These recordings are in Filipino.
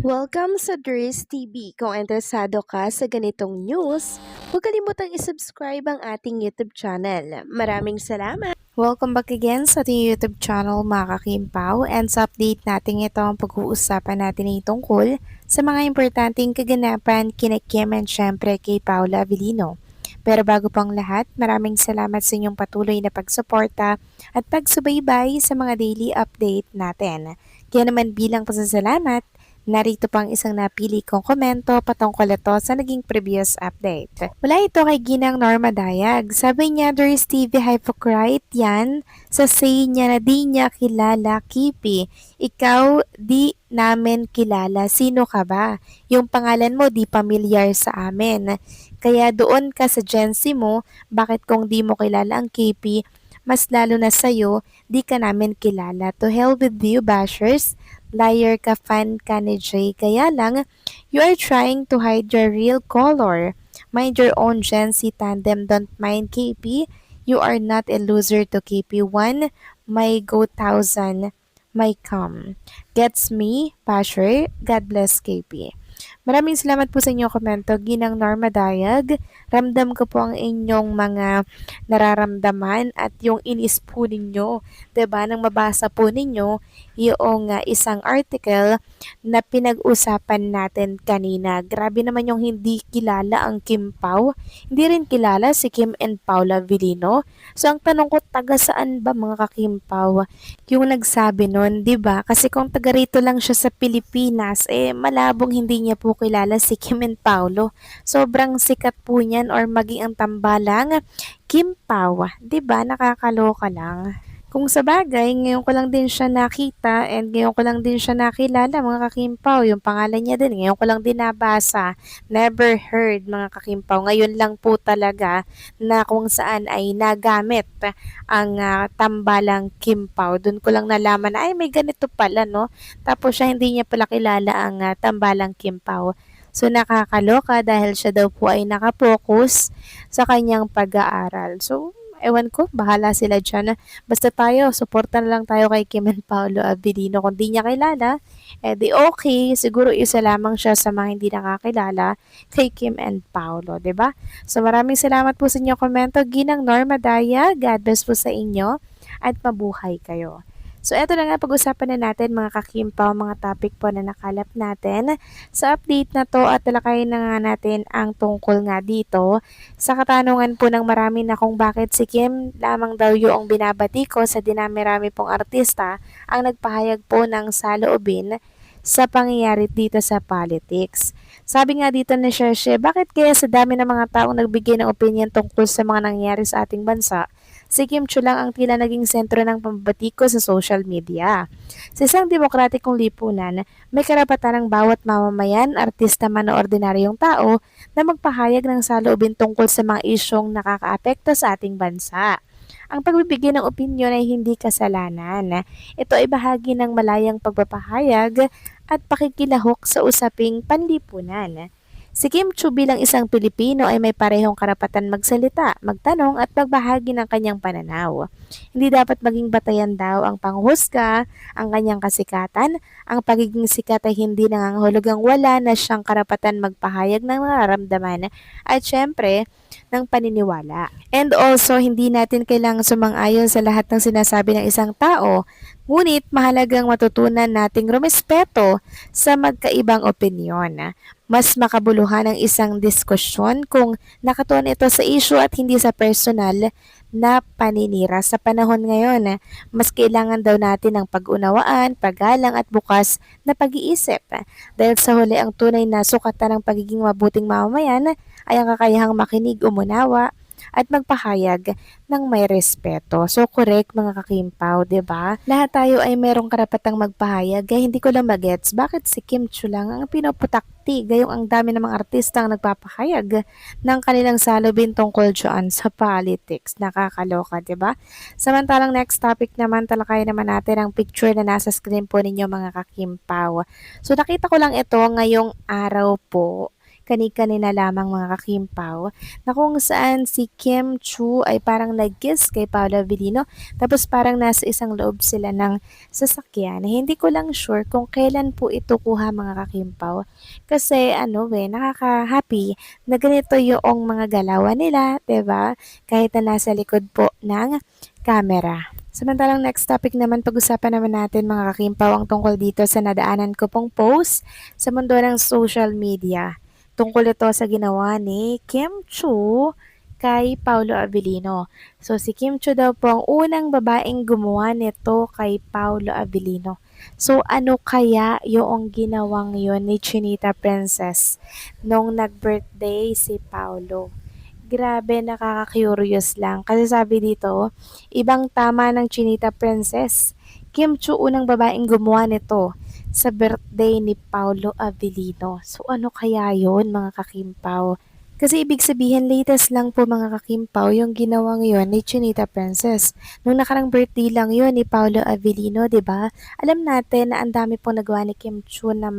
Welcome sa Dries TV. Kung interesado ka sa ganitong news, huwag kalimutang isubscribe ang ating YouTube channel. Maraming salamat! Welcome back again sa ating YouTube channel mga kakimpaw, and sa update natin ito ang pag-uusapan natin ay tungkol sa mga importanteng kaganapan kina Kim and syempre kay Paula Avellino. Pero bago pang lahat, maraming salamat sa inyong patuloy na pagsuporta at pagsubaybay sa mga daily update natin. Kaya naman bilang pasasalamat, narito pang isang napili kong komento patungkol ito sa naging previous update. Mula ito kay Ginang Norma Dayag. Sabi niya, Doris TV hypocrite yan sa say niya na di niya kilala Kipi. Ikaw di namin kilala. Sino ka ba? Yung pangalan mo di pamilyar sa amin. Kaya doon ka sa Gen Z mo, bakit kung di mo kilala ang Kipi, mas lalo na sa'yo, di ka namin kilala. To hell with you, bashers. Liar ka, fan ka ni Jay. Kaya lang, you are trying to hide your real color. Mind your own Gen Z tandem. Don't mind KP. You are not a loser to KP. One may go thousand may come. Gets me, Basher? God bless KP. Maraming salamat po sa inyong komento, Ginang Norma Dayag. Ramdam ko po ang inyong mga nararamdaman at yung inis po ninyo. 'Di ba? Nang mabasa po ninyo yung isang article na pinag-usapan natin kanina. Grabe naman yung hindi kilala ang Kim Pao. Hindi rin kilala si Kim and Paula Avellino. So ang tanong ko, taga saan ba mga ka-Kim Pao? Yung nagsabi nun, 'di ba? Kasi kung taga rito lang siya sa Pilipinas, malabong hindi niya po kilala si Kim and Paulo. Sobrang sikat po niyan, or maging ang tambalang Kim Pao, 'di ba? Nakakaloka lang. Kung sa bagay, ngayon ko lang din siya nakita and ngayon ko lang din siya nakilala mga kakimpaw. Yung pangalan niya din, ngayon ko lang din nabasa. Never heard mga kakimpaw. Ngayon lang po talaga na kung saan ay nagamit ang tambalang Kimpaw. Doon ko lang nalaman na ay may ganito pala, no? Tapos siya hindi niya pala kilala ang tambalang Kimpaw. So nakakaloka dahil siya daw po ay nakapokus sa kanyang pag-aaral. So ewan ko, bahala sila dyan. Basta tayo, suporta na lang tayo kay Kim and Paolo Avellino. Kung di niya kilala, di okay. Siguro isa lamang siya sa mga hindi nakakilala kay Kim and Paolo, 'di ba? So maraming salamat po sa inyong komento. Ginang Norma Daya, God bless po sa inyo at mabuhay kayo. So, eto na nga, pag-usapan na natin mga kakimpaw, mga topic po na nakalap natin sa update na to, at talakayin na nga natin ang tungkol nga dito sa katanungan po ng marami na kung bakit si Kim lamang daw yung binabati ko sa dinami-rami pong artista ang nagpahayag po ng saloobin sa pangyayari dito sa politics. Sabi nga dito ni Shershe, bakit kaya sa dami ng mga taong nagbigay ng opinion tungkol sa mga nangyayari sa ating bansa, si Kim Chiu lang ang tila naging sentro ng pambatiko sa social media? Sa isang demokratikong lipunan, may karapatan ng bawat mamamayan, artista man o ordinaryong tao, na magpahayag ng saloobin tungkol sa mga isyong nakakaapekto sa ating bansa. Ang pagbibigay ng opinyon ay hindi kasalanan. Ito ay bahagi ng malayang pagpapahayag at pakikilahok sa usaping panlipunan. Si Kim Chiu bilang isang Pilipino ay may parehong karapatan magsalita, magtanong at magbahagi ng kanyang pananaw. Hindi dapat maging batayan daw ang panghusga, ang kanyang kasikatan. Ang pagiging sikat ay hindi nangangahulugang wala na siyang karapatan magpahayag ng nararamdaman at syempre ng paniniwala. And also, hindi natin kailangang sumang-ayon sa lahat ng sinasabi ng isang tao. Ngunit mahalagang matutunan nating rumespeto sa magkaibang opinyon. Mas makabuluhan ang isang diskusyon kung nakatuon ito sa issue at hindi sa personal na paninira. Sa panahon ngayon, mas kailangan daw natin ng pag-unawaan, paggalang at bukas na pag-iisip. Dahil sa huli, ang tunay na sukatan ng pagiging mabuting mamamayan ay ang kakayahang makinig, umunawa, at magpahayag ng may respeto. So, correct mga kakimpaw, 'di ba? Lahat tayo ay merong karapatang magpahayag, kaya hindi ko lang magets bakit si Kim Chiu lang ang pinoputakti, gayong ang dami namang artista ang nagpapahayag ng kanilang salubin tungkol dyan sa politics. Nakakaloka, 'di ba? Samantalang next topic naman, talakayan naman natin ang picture na nasa screen po ninyo mga kakimpaw. So, nakita ko lang ito ngayong araw po. kani-kani na lamang mga kakimpaw, na kung saan si Kim Chu ay parang nag-kiss kay Paolo Avellino, tapos parang nasa isang loob sila ng sasakyan. Hindi ko lang sure kung kailan po ito kuha mga kakimpaw. Kasi nakaka-happy na ganito yung mga galawan nila, 'di ba? Kahit na nasa likod po ng camera. Samantalang next topic naman, pag-usapan naman natin mga kakimpaw ang tungkol dito sa nadaanan ko pong post sa mundo ng social media. Tungkol ito sa ginawa ni Kim Chu kay Paolo Avellino. So si Kim Chu daw po ang unang babaeng gumawa nito kay Paolo Avellino. So ano kaya yung ginawang yon ni Chinita Princess nung nag-birthday si Paolo? Grabe, nakaka-curious lang. Kasi sabi dito, ibang tama ng Chinita Princess. Kim Chu unang babaeng gumawa nito sa birthday ni Paolo Avellino. So ano kaya yon mga kakimpaw? Kasi ibig sabihin, latest lang po mga kakimpaw yung ginawang yon ni Chinita Princess. Nung nakarang birthday lang yon ni Paolo Avellino, 'di ba? Alam natin na ang dami pong nagawa ni Kim Chu na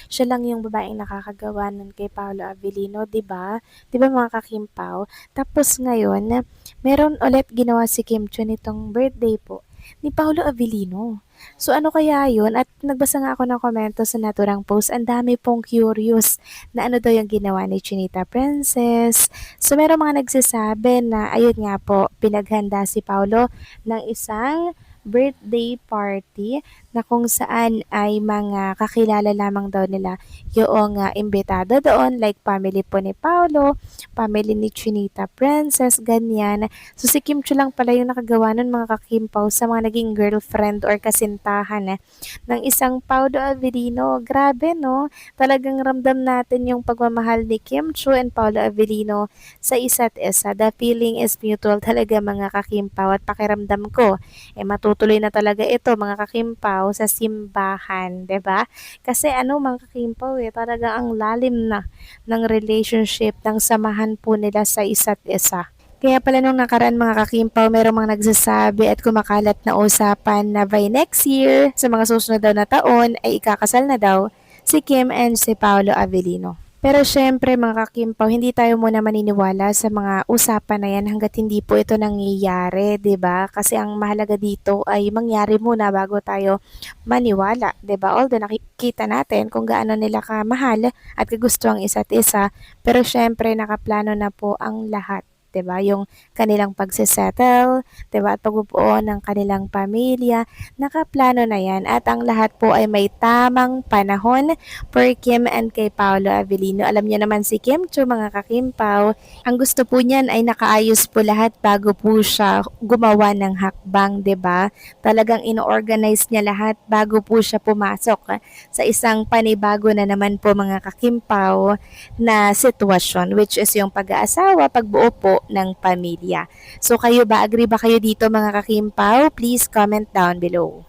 siya lang yung babaeng nakakagawa nun kay Paolo Avellino, 'di ba? 'Di ba mga kakimpaw? Tapos ngayon, meron ulit ginawa si Kim Chu nitong birthday po ni Paolo Avellino. So ano kaya yun? At nagbasa nga ako ng komento sa naturang post. Ang dami pong curious na ano daw yung ginawa ni Chinita Princess. So meron mga nagsasabi na ayun nga po, pinaghanda si Paolo ng isang birthday party na kung saan ay mga kakilala lamang daw nila yung imbitado doon, like family po ni Paolo, family ni Chinita Princess, ganyan. So si Kim Chu lang pala yung nakagawa nun mga kakimpaw sa mga naging girlfriend or kasintahan ng isang Paolo Avellino. Grabe no, talagang ramdam natin yung pagmamahal ni Kim Chu and Paolo Avellino sa isa't isa. The feeling is mutual talaga mga kakimpaw, at pakiramdam ko matutuloy na talaga ito mga kakimpaw sa simbahan, 'di ba? Kasi mga kakimpaw talaga ang lalim na ng relationship, ng samahan po nila sa isa't isa. Kaya pala nung nakaraan mga kakimpaw, merong mga nagsasabi at kumakalat na usapan na by next year, sa mga susunod daw na taon, ay ikakasal na daw si Kim and si Paolo Avellino. Pero syempre mga kakimpaw, hindi tayo muna maniniwala sa mga usapan na yan hanggat hindi po ito nangyayari, 'di ba? Kasi ang mahalaga dito ay mangyari muna bago tayo maniwala, 'di ba? Although nakikita natin kung gaano nila kamahal at kagusto ang isa't isa, pero syempre nakaplano na po ang lahat. 'Di ba? Yung kanilang pagsesettle, 'di ba? At pagbubuo ng kanilang pamilya, nakaplano na 'yan, at ang lahat po ay may tamang panahon for Kim and kay Paolo Avellino. Alam niyo naman si Kim Chu mga kakimpaw, ang gusto po niyan ay nakaayos po lahat bago po siya gumawa ng hakbang, 'di ba? Talagang ino-organize niya lahat bago po siya pumasok sa isang panibago na naman po mga kakimpaw na sitwasyon, which is yung pag-aasawa, pagbuo po ng pamilya. So kayo ba, agree ba kayo dito mga kakimpaw? Please comment down below.